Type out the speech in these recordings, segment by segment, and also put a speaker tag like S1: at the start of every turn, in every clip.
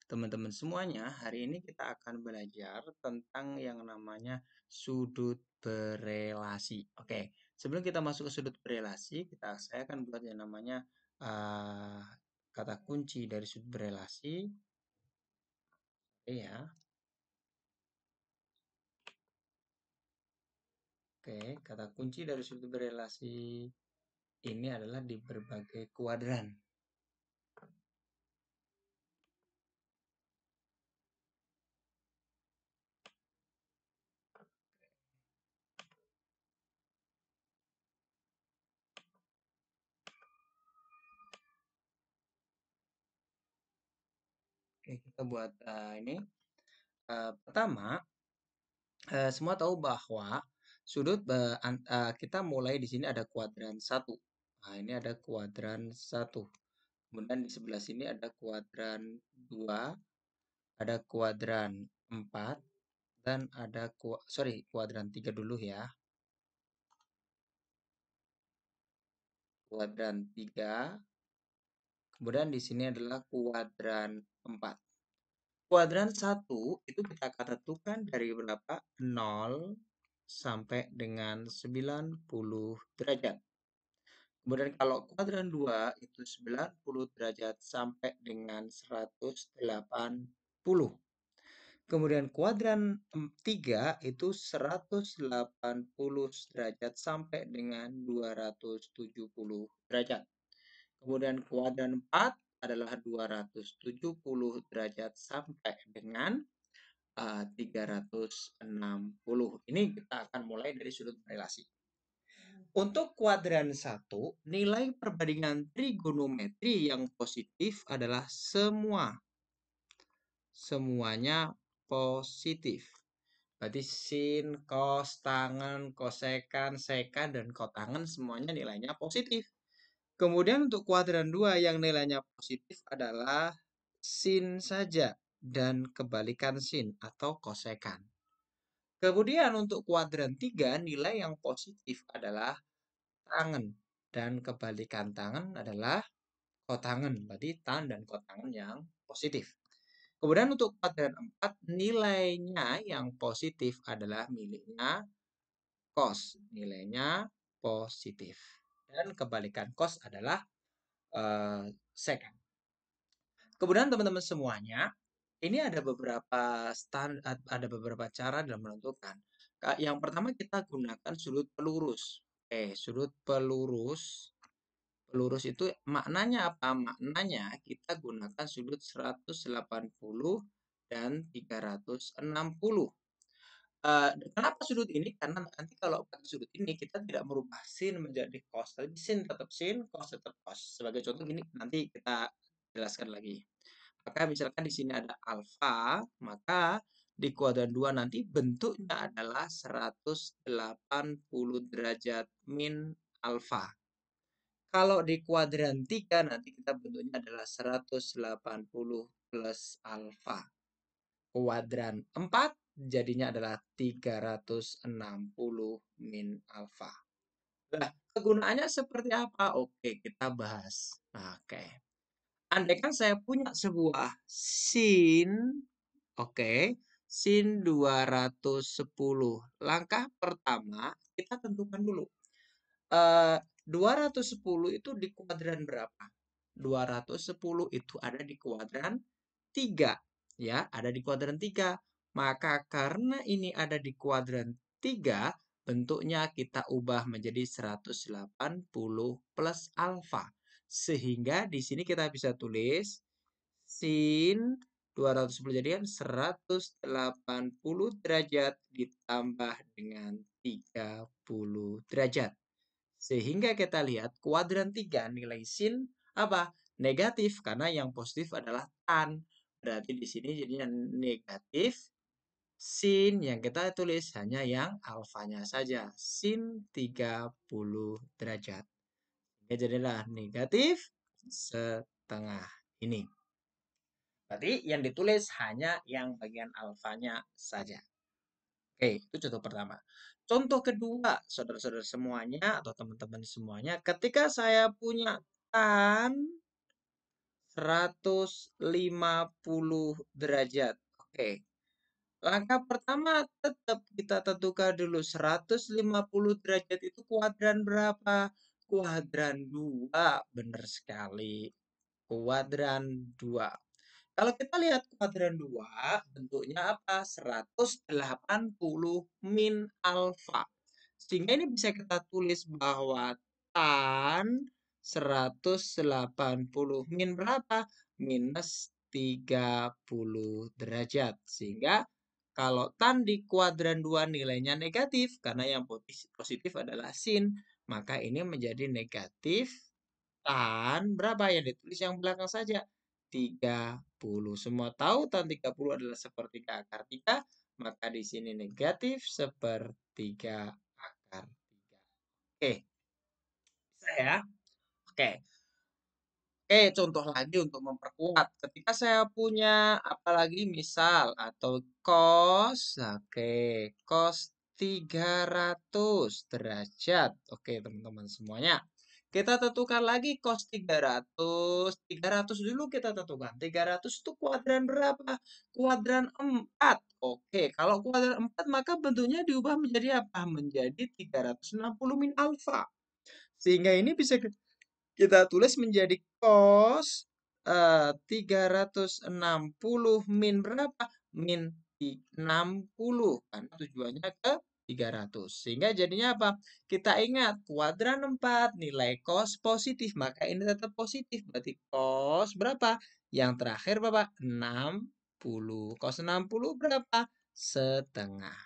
S1: teman-teman semuanya, hari ini kita akan belajar tentang yang namanya sudut berelasi. Oke, sebelum kita masuk ke sudut berelasi, saya akan buat yang namanya kata kunci dari sudut berelasi. Ya. Oke, kata kunci dari sudut berelasi ini adalah di berbagai kuadran. Oke, kita buat ini. Pertama, semua tahu bahwa sudut kita mulai di sini ada kuadran 1. Nah, ini ada kuadran 1. Kemudian di sebelah sini ada kuadran 2, ada kuadran 4 dan ada kuadran 3 dulu ya. Kuadran 3. Kemudian di sini adalah kuadran 4. Kuadran 1 itu kita tentukan dari berapa? 0 sampai dengan 90 derajat. Kemudian kalau kuadran 2 itu 90 derajat sampai dengan 180. Kemudian kuadran 3 itu 180 derajat sampai dengan 270 derajat. Kemudian kuadran 4 adalah 270 derajat sampai dengan 360. Ini kita akan mulai dari sudut relasi. Untuk kuadran 1, nilai perbandingan trigonometri yang positif adalah semuanya positif. Berarti sin, cos, tangen, kosekan, sekan, dan kotangen semuanya nilainya positif. Kemudian untuk kuadran 2 yang nilainya positif adalah sin saja dan kebalikan sin atau kosekan. Kemudian untuk kuadran 3 nilai yang positif adalah tangen dan kebalikan tangen adalah kotangen. Berarti tan dan kotangen yang positif. Kemudian untuk kuadran 4 nilainya yang positif adalah miliknya cos. Nilainya positif. Dan kebalikan cos adalah secant. Kemudian teman-teman semuanya, ini ada beberapa cara dalam menentukan. Yang pertama kita gunakan sudut pelurus. Sudut pelurus. Pelurus itu maknanya apa? Maknanya kita gunakan sudut 180 dan 360. Kenapa sudut ini? Karena nanti kalau pakai sudut ini kita tidak merubah sin menjadi cos, tapi sin tetap sin, cos tetap cos. Sebagai contoh ini nanti kita jelaskan lagi. Maka misalkan di sini ada alfa, maka di kuadran 2 nanti bentuknya adalah 180 derajat min alfa. Kalau di kuadran 3 nanti kita bentuknya adalah 180 plus alfa. Kuadran 4 jadinya adalah 360 min alfa. Nah, kegunaannya seperti apa? Oke, kita bahas. Oke. Andaikan saya punya sebuah sin, sin 210. Langkah pertama, kita tentukan dulu. 210 itu di kuadran berapa? 210 itu ada di kuadran 3. Ya, ada di kuadran 3. Maka karena ini ada di kuadran 3, bentuknya kita ubah menjadi 180 plus alfa. Sehingga di sini kita bisa tulis sin 210 jadikan 180 derajat ditambah dengan 30 derajat. Sehingga kita lihat kuadran 3 nilai sin apa? Negatif karena yang positif adalah tan. Berarti di sini jadinya negatif. Sin yang kita tulis hanya yang alfanya saja. Sin 30 derajat. Ini jadilah negatif setengah ini. Berarti yang ditulis hanya yang bagian alfanya saja. Oke, itu contoh pertama. Contoh kedua, saudara-saudara semuanya atau teman-teman semuanya, ketika saya punya tan 150 derajat. Oke. Langkah pertama tetap kita tentukan dulu 150 derajat itu kuadran berapa? Kuadran 2, benar sekali. Kuadran 2. Kalau kita lihat kuadran 2, bentuknya apa? 180 min alfa. Sehingga ini bisa kita tulis bahwa tan 180 min berapa? Minus 30 derajat. Sehingga kalau tan di kuadran 2 nilainya negatif, karena yang positif adalah sin, maka ini menjadi negatif tan berapa yang ditulis yang belakang saja? 30. Semua tahu tan 30 adalah sepertiga akar 3, maka di sini negatif sepertiga akar 3. Oke, bisa ya? Oke. Oke, contoh lagi untuk memperkuat. Ketika saya punya apalagi misal atau cos, oke, cos 300 derajat. Oke, teman-teman semuanya. Kita tentukan lagi cos 300. 300 dulu kita tentukan. 300 itu kuadran berapa? Kuadran 4. Oke, kalau kuadran 4 maka bentuknya diubah menjadi apa? Menjadi 360 min alfa. Sehingga ini bisa kita tulis menjadi cos 360 min berapa? Min 60 karena tujuannya ke 300. Sehingga jadinya apa? Kita ingat kuadran 4 nilai cos positif, maka ini tetap positif. Berarti cos berapa? Yang terakhir berapa? 60. Cos 60 berapa? Setengah.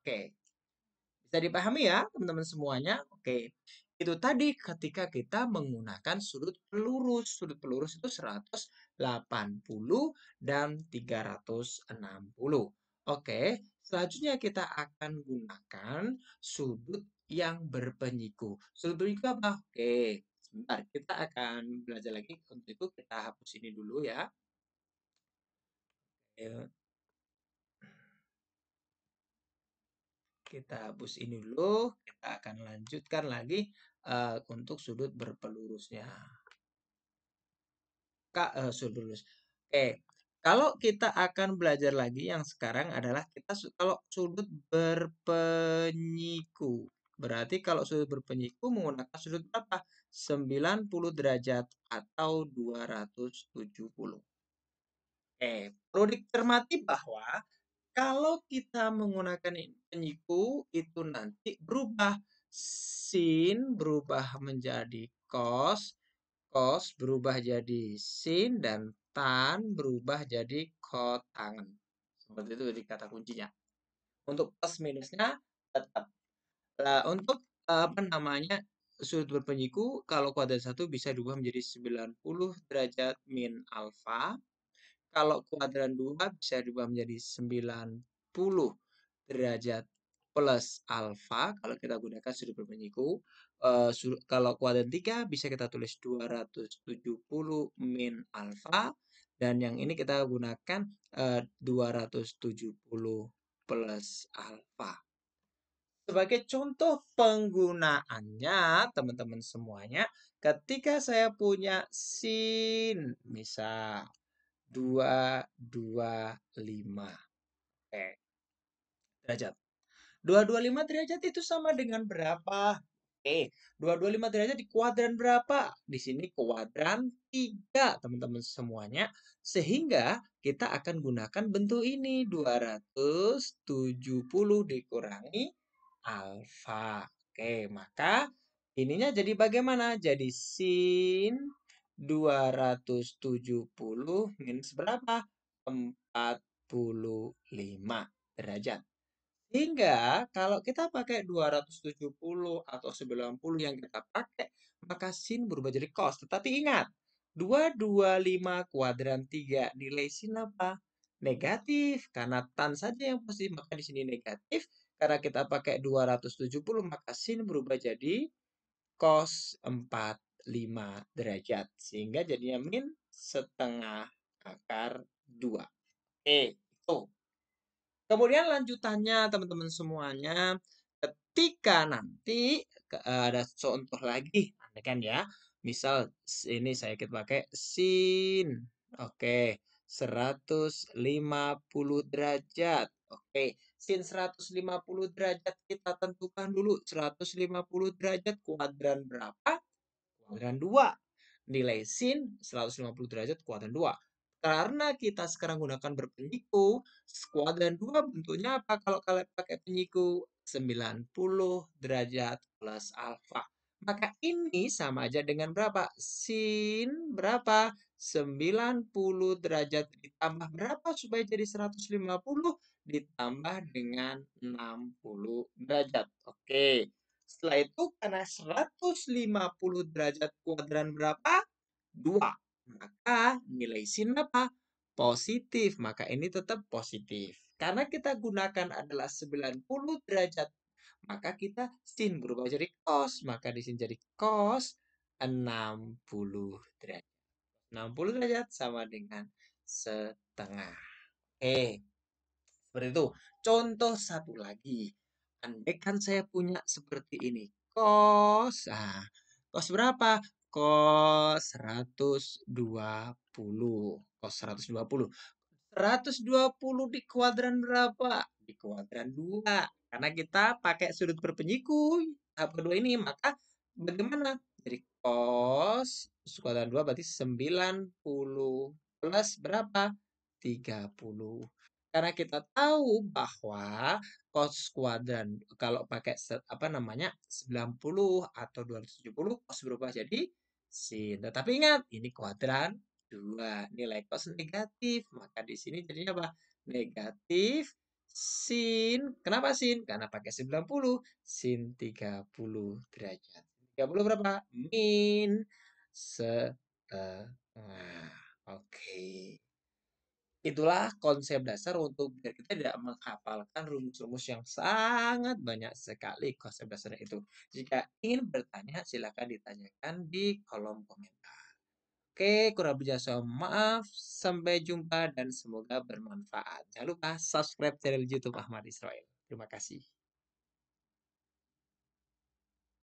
S1: Oke. Bisa dipahami ya, teman-teman semuanya? Oke. Itu tadi ketika kita menggunakan sudut pelurus. Sudut pelurus itu 180 dan 360. Oke, selanjutnya kita akan gunakan sudut yang berpenyiku. Sudut berpenyiku apa? Oke, sebentar. Kita akan belajar lagi. Untuk itu kita hapus ini dulu ya. Oke. Kita hapus ini dulu, kita akan lanjutkan lagi untuk sudut berpelurusnya. Sudut lurus. Oke, kalau kita akan belajar lagi yang sekarang adalah kita kalau sudut berpenyiku. Berarti kalau sudut berpenyiku menggunakan sudut berapa? 90 derajat atau 270. Perlu dicermati bahwa kalau kita menggunakan penyiku itu nanti berubah. Sin berubah menjadi cos, cos berubah jadi sin, dan tan berubah jadi kotangen. Seperti itu jadi kata kuncinya. Untuk plus minusnya tetap. Nah, untuk apa namanya sudut berpenyiku kalau kuadran 1 bisa diubah menjadi 90 derajat min alfa. Kalau kuadran 2 bisa diubah menjadi 90 derajat plus alfa kalau kita gunakan sudut berpenyiku. Kalau kuadran 3 bisa kita tulis 270 min alfa. Dan yang ini kita gunakan 270 plus alfa. Sebagai contoh penggunaannya, teman-teman semuanya, ketika saya punya sin, misal 225 derajat. 225 derajat itu sama dengan berapa? Oke, 225 derajat di kuadran berapa? Di sini kuadran 3, teman-teman semuanya. Sehingga kita akan gunakan bentuk ini. 270 dikurangi alfa. Oke, maka ininya jadi bagaimana? Jadi sin 270 minus berapa? 45 derajat. Hingga kalau kita pakai 270 atau 90 yang kita pakai, maka sin berubah jadi cos. Tetapi ingat, 225 kuadran 3 nilai sin apa? Negatif. Karena tan saja yang positif, maka di sini negatif. Karena kita pakai 270, maka sin berubah jadi cos 45 derajat. Sehingga jadinya min setengah akar 2. Oke, itu. Kemudian lanjutannya teman-teman semuanya, ketika nanti ada contoh lagi, kan ya. Misal ini kita pakai sin. Oke, 150 derajat. Oke, sin 150 derajat kita tentukan dulu. 150 derajat kuadran berapa? Kuadran 2. Nilai sin 150 derajat kuadran 2. Karena kita sekarang gunakan berpenyiku, kuadran 2 bentuknya apa kalau kalian pakai penyiku? 90 derajat plus alfa. Maka ini sama aja dengan berapa? Sin berapa? 90 derajat ditambah berapa supaya jadi 150? Ditambah dengan 60 derajat. Oke. Setelah itu karena 150 derajat kuadran berapa? 2. Maka nilai sin apa? Positif. Maka ini tetap positif. Karena kita gunakan adalah 90 derajat, maka kita sin berubah jadi cos. Maka di sini jadi cos 60 derajat. 60 derajat sama dengan setengah. Seperti itu. Contoh satu lagi. Andaikan saya punya seperti ini. Kos. Nah, kos berapa? Kos 120. Kos 120. 120 di kuadran berapa? Di kuadran 2. Karena kita pakai sudut berpenyiku. Tahap kedua ini. Maka bagaimana? Jadi cos kuadran 2 berarti 90 plus berapa? 30. Karena kita tahu bahwa cos kuadran kalau pakai apa namanya 90 atau 270 cos berubah jadi sin. Tetapi ingat ini kuadran 2. Nilai cos negatif. Maka di sini jadinya apa? Negatif sin. Kenapa sin? Karena pakai 90 sin 30 derajat. 30 berapa? Min setengah. Oke. Itulah konsep dasar untuk biar kita tidak menghafalkan rumus-rumus yang sangat banyak sekali konsep dasarnya itu. Jika ingin bertanya, silakan ditanyakan di kolom komentar. Oke, kurang lebihnya saya maaf. Sampai jumpa dan semoga bermanfaat. Jangan lupa subscribe channel YouTube Ahmad Israel. Terima kasih.